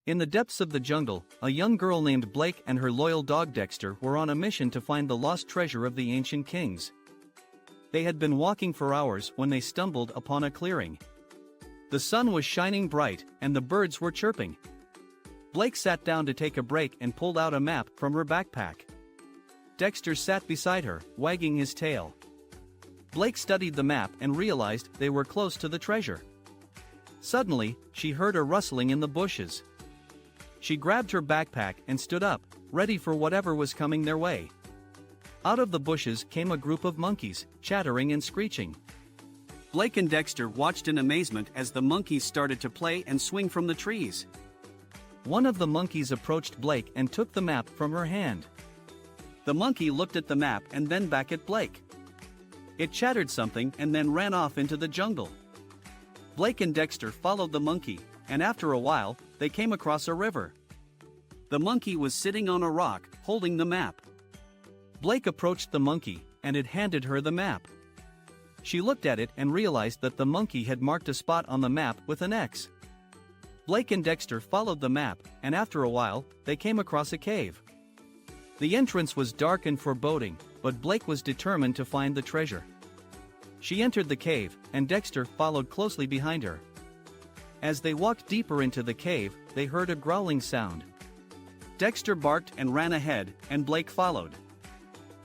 In the depths of the jungle, a young girl named Blake and her loyal dog Dexter were on a mission to find the lost treasure of the ancient kings. They had been walking for hours when they stumbled upon a clearing. The sun was shining bright, and the birds were chirping. Blake sat down to take a break and pulled out a map from her backpack. Dexter sat beside her, wagging his tail. Blake studied the map and realized they were close to the treasure. Suddenly, she heard a rustling in the bushes. She grabbed her backpack and stood up, ready for whatever was coming their way. Out of the bushes came a group of monkeys, chattering and screeching. Blake and Dexter watched in amazement as the monkeys started to play and swing from the trees. One of the monkeys approached Blake and took the map from her hand. The monkey looked at the map and then back at Blake. It chattered something and then ran off into the jungle. Blake and Dexter followed the monkey, and after a while, they came across a river. The monkey was sitting on a rock, holding the map. Blake approached the monkey, and it handed her the map. She looked at it and realized that the monkey had marked a spot on the map with an X. Blake and Dexter followed the map, and after a while, they came across a cave. The entrance was dark and foreboding, but Blake was determined to find the treasure. She entered the cave, and Dexter followed closely behind her. As they walked deeper into the cave, they heard a growling sound. Dexter barked and ran ahead, and Blake followed.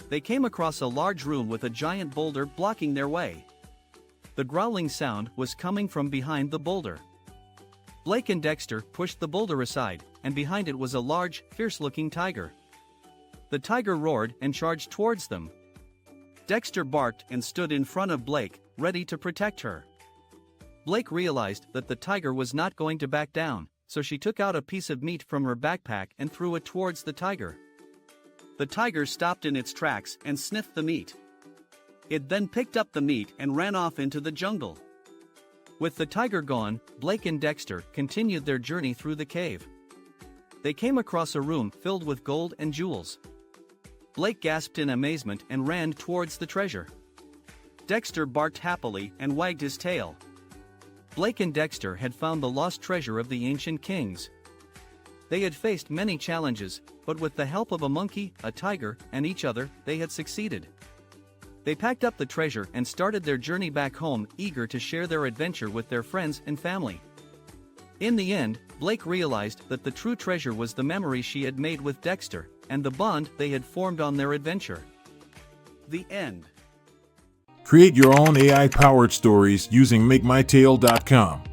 They came across a large room with a giant boulder blocking their way. The growling sound was coming from behind the boulder. Blake and Dexter pushed the boulder aside, and behind it was a large, fierce-looking tiger. The tiger roared and charged towards them. Dexter barked and stood in front of Blake, ready to protect her. Blake realized that the tiger was not going to back down, so she took out a piece of meat from her backpack and threw it towards the tiger. The tiger stopped in its tracks and sniffed the meat. It then picked up the meat and ran off into the jungle. With the tiger gone, Blake and Dexter continued their journey through the cave. They came across a room filled with gold and jewels. Blake gasped in amazement and ran towards the treasure. Dexter barked happily and wagged his tail. Blake and Dexter had found the lost treasure of the ancient kings. They had faced many challenges, but with the help of a monkey, a tiger, and each other, they had succeeded. They packed up the treasure and started their journey back home, eager to share their adventure with their friends and family. In the end, Blake realized that the true treasure was the memory she had made with Dexter, and the bond they had formed on their adventure. The end. Create your own AI-powered stories using MakeMyTale.com.